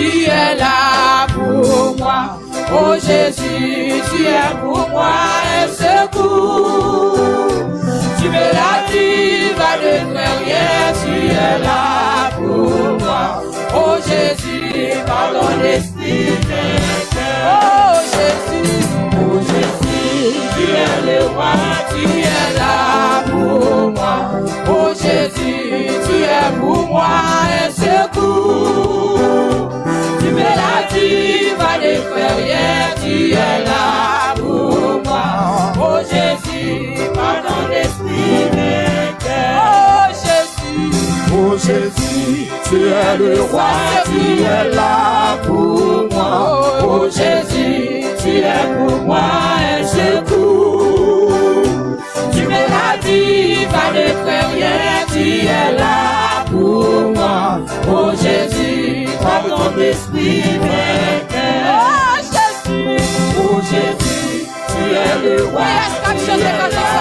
tu es là pour moi. Oh Jésus, tu es pour moi un secours. Tu me l'as dit, va ne faire rien, tu es là pour moi. Oh Jésus, pardon l'esprit vainqueur. Oh Jésus, tu es le roi, tu es là pour moi. Oh Jésus, tu es pour moi un secours. Tu me l'as dit, va ne faire rien, tu es là pour moi. Oh Jésus, pardon l'esprit vainqueur. Oh Jésus, tu es le roi, tu es là pour moi. Oh Jésus, tu es pour moi un secours. Tu me l'as dit, va ne faire rien, tu es là pour moi. Oh Jésus, pardon l'esprit vainqueur. Oh Jésus, tu es le roi, tu es là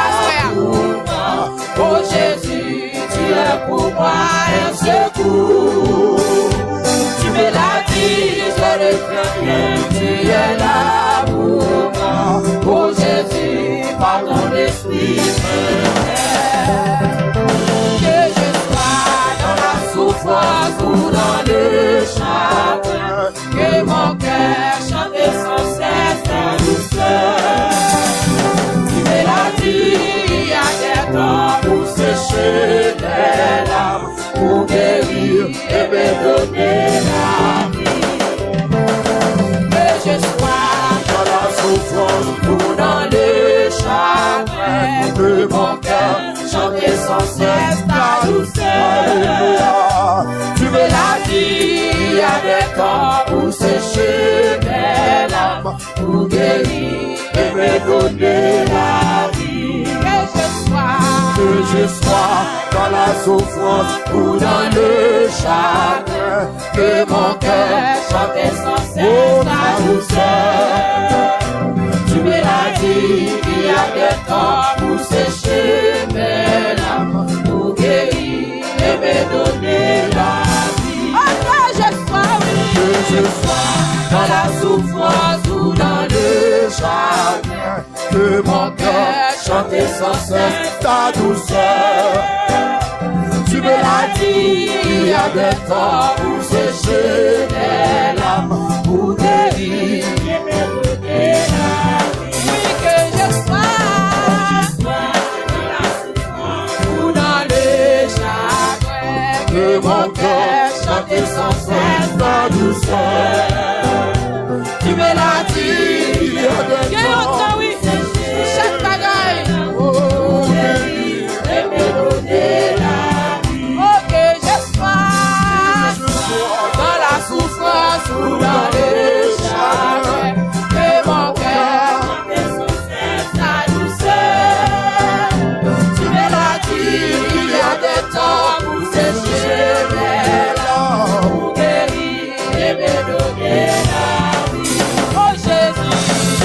pour moi. Oh Jésus, tu es pour moi un secours. Tu me l'as dit, je ne fais rien, tu es là pour moi. Oh Jésus, pardon l'esprit vainqueur. Que je sois dans la souffrance ou dans le chagrin, que mon cœur chante sans cesse ta douceur. Tu me l'as dit, il y a des temps pour sécher les larmes, pour guérir et me donner la vie. Que je sois dans la souffrance ou dans le chagrin, que mon cœur chante sans cesse ta douceur. Tu me l'as dit, il y a des temps pour sécher mes larmes, pour guérir et me donner la vie. Que je sois dans la souffrance ou dans le chagrin, que mon cœur chante sans cesse ta douceur. Tu me l'as dit, il y a des temps pour sécher mes larmes, pour guérir et me donner la vie. Que je sois dans la souffrance ou dans le chagrin, que mon cœur chante sans cesse ta douceur. Tu me l'as dit, il y a des temps pour sécher les larmes, pour guérir et me donner la vie. Oui, que je sois dans la souffrance ou dans le chagrin, que mon cœur chante sans cesse ta douceur. Tu me l'as dit, il y a des temps pour sécher chaque bagaille, oh guérir et me donner la vie. Oh que je sois dans la souffrance ou dans le chagrin, que mon cœur chante sans cesse ta douceur. Tu me l'as dit, il y a des temps pour sécher mes larmes, pour guérir et me donner la vie.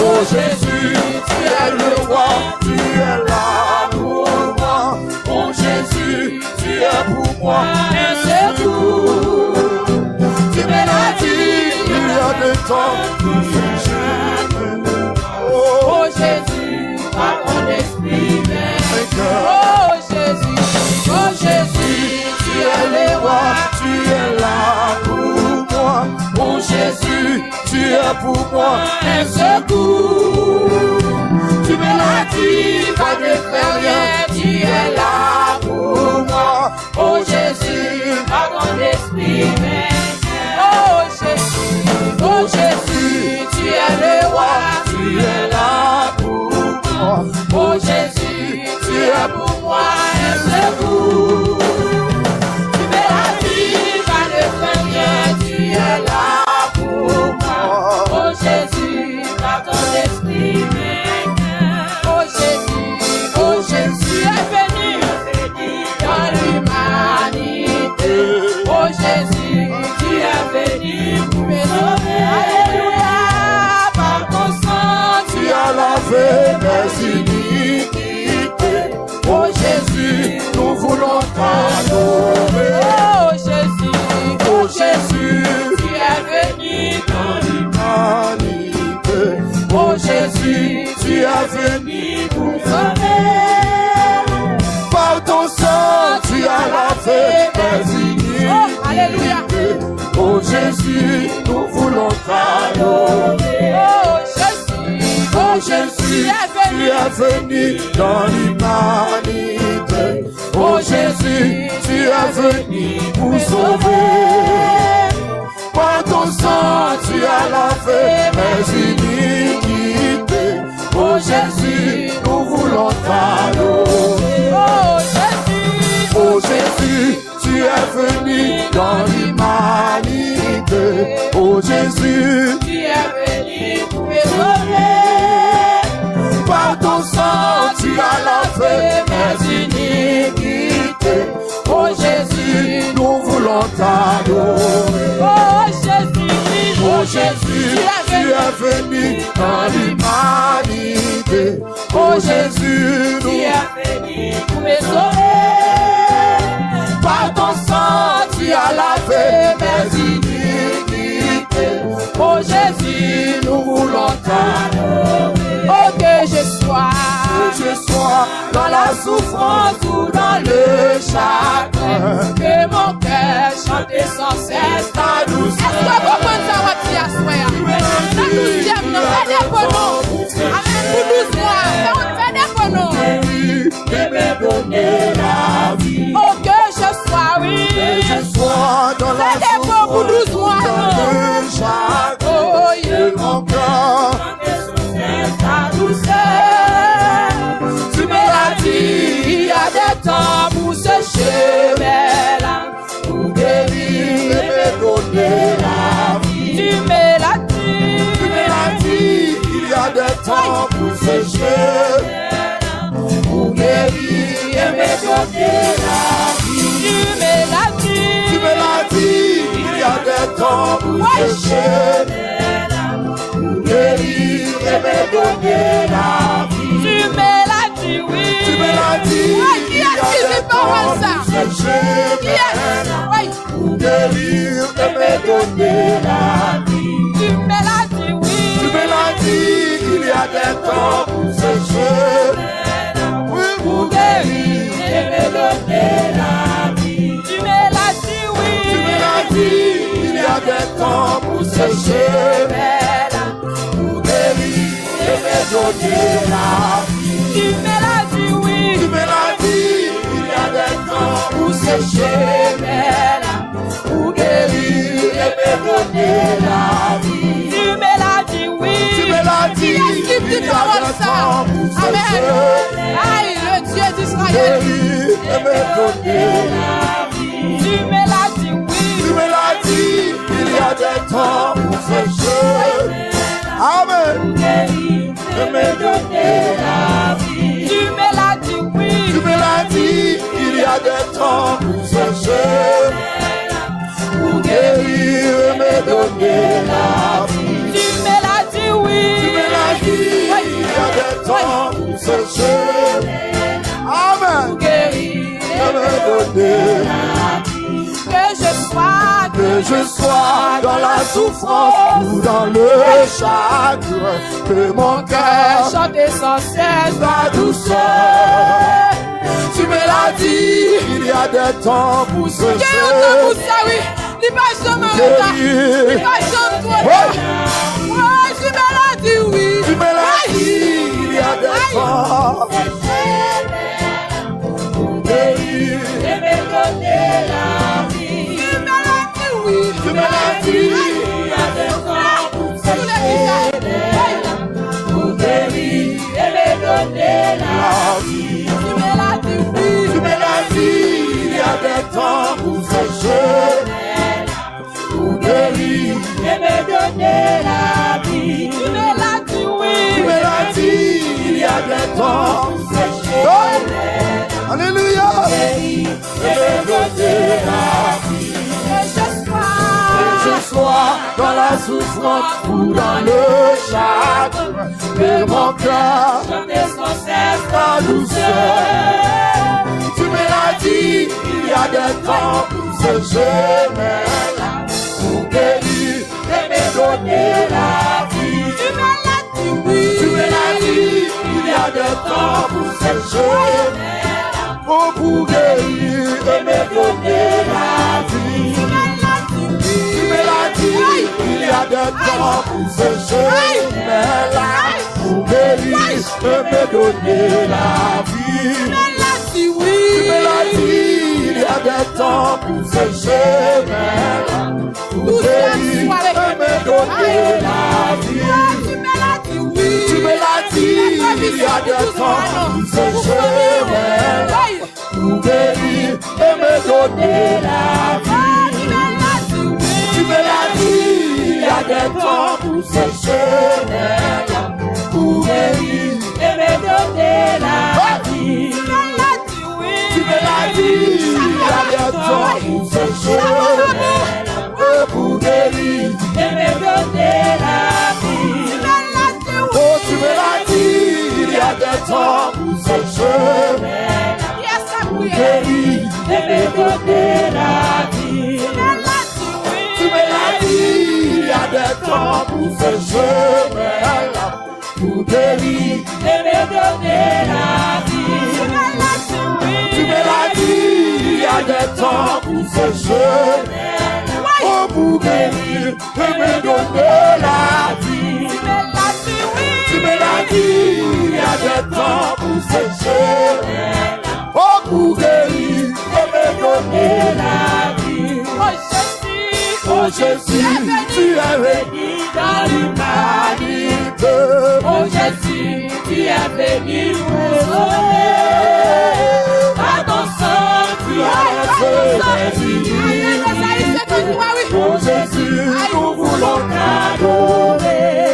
Oh Jésus, tu es le roi, tu es là pour moi. Oh Jésus, tu es pour moi un secours. Tu me l'as dit, il y a des temps pour sécher. Oh Jésus, par mon esprit vainqueur. Oh Jésus, tu es le roi, tu es là pour moi. Oh Jésus, tu es pour moi un secours. Tu me l'as dit, va ne faire rien, tu es là pour moi. Oh Jésus, par mon esprit vainqueur. Oh Jésus, tu es le roi, tu es là pour moi. Oh Jésus, tu es pour moi un secours. Tu me l'as dit, va ne faire rien, tu es là pour moi. Oh Jésus, par ton esprit vainqueur. Oh Jésus est venu dans l'humanité. Oh Jésus, tu es venu pour me sauver. Alléluia, par ton sang, tu as lavé mes iniquités. venu pour sauver. Par ton sang, tu as lavé mes iniquités. Oh, alléluia. Oh Jésus, nous voulons t'adorer. Oh Jésus, Oh Jésus, tu es venu dans l'humanité. Oh Jésus, tu es venu pour sauver. Par ton sang, tu as lavé mes iniquités. Oh Jésus, nous voulons t'adorer. Oh Jésus, tu es venu dans l'humanité. Oh Jésus, tu es venu pour me sauver. Par ton sang, tu as lavé mes iniquités. Oh Jésus, nous voulons t'adorer. Oh Jésus, oh Jésus, tu es venu dans l'humanité. Oh Jésus, tu es venu pour me sauver. Par ton sang, tu as lavé mes iniquités. Oh Jésus, nous voulons t'adorer. Oh que je sois dans la souffrance ou dans le chagrin, que mon cœur chante sans cesse ta douceur. Est-ce que vous comprenez ça, votre fille à soi? La 12e, non, fais des pronoms. Amen, pour 12 mois, fais des pronoms. Et me donner la vie. Oh que je sois, oui. Que je sois dans la souffrance pour 12 mois, dans le chagrin, oh, yeah. que mon cœur ta douceur. Tu me l'as dit, il y a des temps pour ce chemin-là, pour guérir et me donner la vie. Tu me l'as dit, il y a des temps pour ce chemin-là, pour guérir et me donner la vie. tu me l'as dit, il y a des temps pour ce chemin-là, pour guérir et me donner la vie. tu me l'as dit, oui. Tu me l'as dit, Qui a dit parole ça? Qui a dit? pour guérir et me donner la vie. Tu me l'as dit, oui. Tu me l'as dit, il y a des temps pour sécher. Oui, pour guérir et me donner la vie. Tu me l'as dit, oui. Tu me l'as dit, il y a des temps pour sécher. Pour guérir et me donner la vie. Tu me l'as dit, oui. Tu me l'as dit, il y a des temps pour sécher. Pour guérir et me donner la vie. Tu me l'as dit, oui. Tu me l'as dit, il y a des temps pour Amen. Aïe, le Dieu d'Israël. guérir et me donner la vie. Tu me l'as dit, oui. Tu me l'as dit, il y a des temps pour sécher. Amen. Et me donner la vie. Tu me l'as dit, oui. Tu me l'as dit, il y a des temps pour sécher. Pour guérir et me donner la vie. Tu me l'as dit, oui. Tu me l'as dit, il y a des temps pour sécher. Amen. Guérir Et me donner la vie. que je sois dans la souffrance ou dans le chagrin, que mon cœur chante sans cesse ta douceur. Tu me l'as dit, il y a des temps pour se faire. Oui, il va jamais il va jamais tu me l'as dit, oui. Tu me l'as dit, il y a des temps pour guérir et me donner la vie. Tu me l'as dit, oui. Tu me l'as dit, il y a des temps pour se faire, pour guérir et me donner la vie. Tu me l'as dit, oui. Tu me l'as dit, il y a des temps pour sécher, pour guérir et me donner la vie. Tu me l'as dit, oui. Tu me l'as dit, il y a des temps pour sécher, oh! Alléluia, et me donner la vie. Que je sois dans la souffrance ou dans le chagrin, que mon cœur chante sans cesse ta douceur. Tu me l'as dit, il y a des temps pour ce chemin-là, pour guérir et me donner la vie. Tu me l'as dit, oui. Tu me l'as dit, il y a a des temps pour sécher. Oh, pour guérir et me donner la vie. Tu me l'as dit, il y a des temps pour sécher. Mais là, pour guérir et me donner la vie. Tu me l'as dit, il y a des temps pour sécher. Mais là, pour guérir et me donner la vie. Tu me l'as dit, il y a des temps pour sécher. Mais là, pour guérir et me donner la vie. Tu me l'as dit, il y a des temps pour sécher, pour guérir et me donner la vie. Tu me l'as dit, il y a des temps pour sécher, pour guérir et me donner la vie. Oh, tu me l'as dit, il y a des temps pour sécher, pour guérir et me donner la vie. Tu me l'as dit, il y a des temps pour sécher, pour guérir et me donner la vie. Tu me l'as dit, il y a des temps pour sécher, oh, pour guérir et me donner la vie. Tu me l'as dit, il y a des temps pour sécher, oh, pour guérir et me donner la vie. Oh Jésus, tu es venu dans l'humanité. Oh Jésus, tu es venu nous sauver. Par ton sang, tu as laissé des vies. Oh Jésus, nous voulons t'adorer.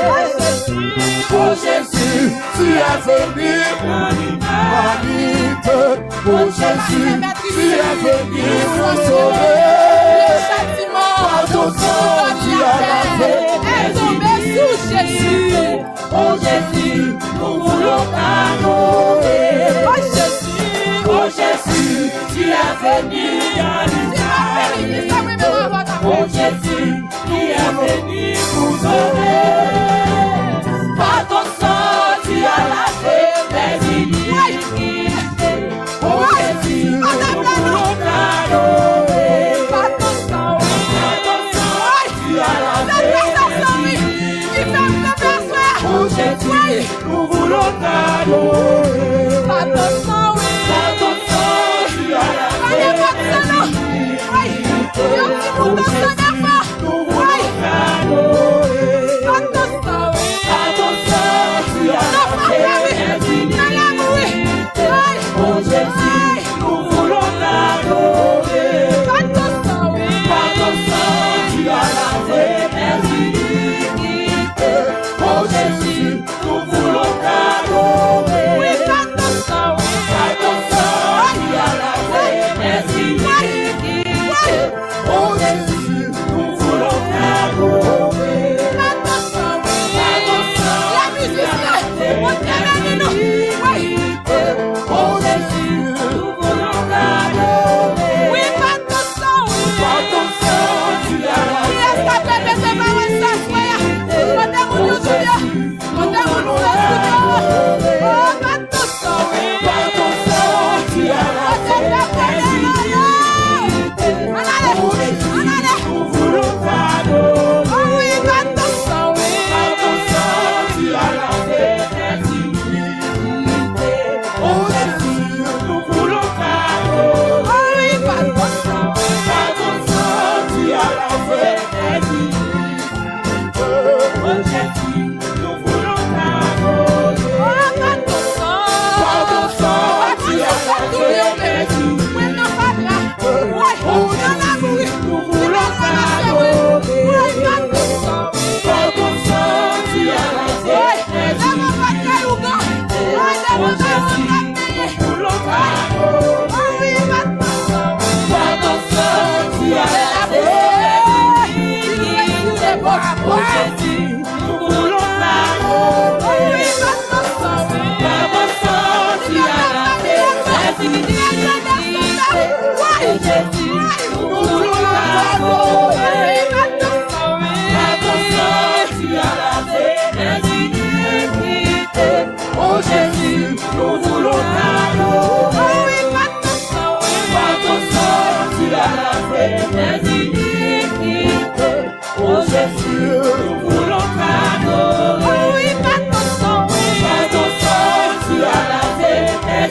Oh Jésus, tu es venu dans l'humanité. Oh Jésus, tu es venu nous sauver. Par ton sang, tu as lavé est tombé sous Jésus. Oh Jésus, nous voulons t'adorer. Oh Jésus, tu es venu à l'humanité. Oh Jésus, tu es venu nous sauver. Par ton sang, tu as lavé mes iniquités. Oh Jésus, nous voulons t'adorer. Oh Jésus, nous voulons t'adorer. Par ton sang, tu as lavé.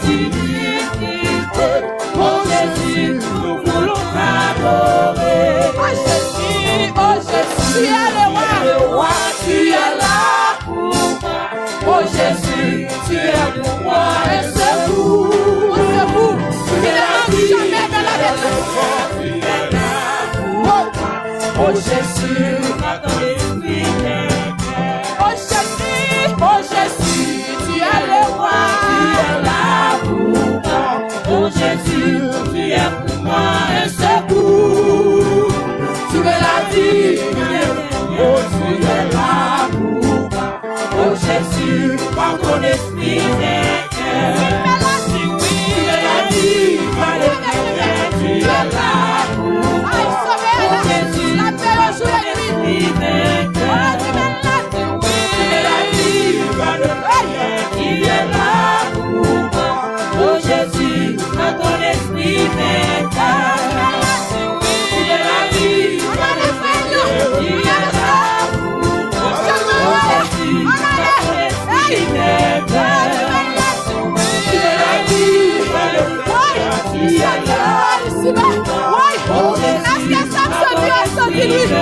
Jésus multiple. Oh Jésus, nous voulons t'adorer. Oh Jésus, tu es le roi, tu es là pour moi. Oh Jésus, tu es pour moi et c'est vous. Tu ne manques jamais de la détresse. Tu es là pour moi. Oh Jésus, ton esprit Oh Jésus, tu es le roi. tu es là pour moi. Oh Jésus, tu es pour moi et c'est vous. Tu me l'as dit, oh tu es là pour moi. Oh Jésus, par ton esprit tu me l'as dit, tu es là pour moi. Oh Jésus, La paix au jour et nuit. tu me l'as dit, tu es là pour moi. Oh Jésus, par ton esprit tu me l'as dit, tu es là pour moi. Oh Jésus, par ton esprit tu me l'as dit, tu es là pour moi. Oh Jésus, par ton esprit tu me l'as dit, tu es là pour moi. Oh Jésus, par ton esprit Tu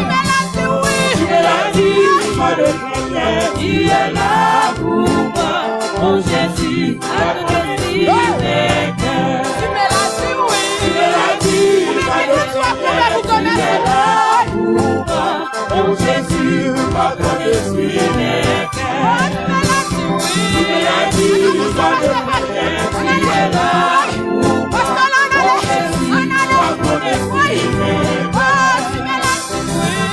me l'as dit, oui. tu me l'as dit, tu es là pour moi. Oh Jésus, par ton esprit Tu me l'as dit, oui. tu me l'as dit, par ton esprit tu es là pour moi. Oh Jésus, par ton esprit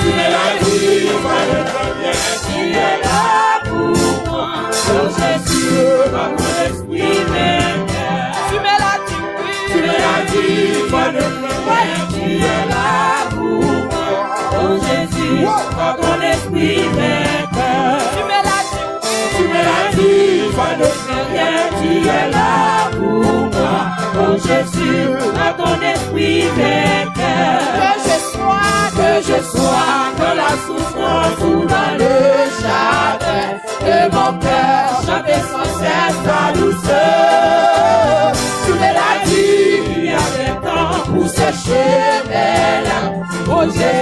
tu me l'as dit, par ton esprit tu es là pour moi. Oh Jésus, par ton esprit Tu me l'as dit, oui. tu me l'as dit, par ton esprit tu es là pour moi. Oh Jésus, par ton esprit Tu me l'as dit, oui. tu me l'as dit, par ton esprit tu es là pour moi. Oh Jésus, par ton esprit que je sois dans la souffrance ou dans le chagrin, que mon cœur chante sans cesse ta douceur. Tu me l'as dit, il y a des temps pour sécher mes larmes. Oh Jésus,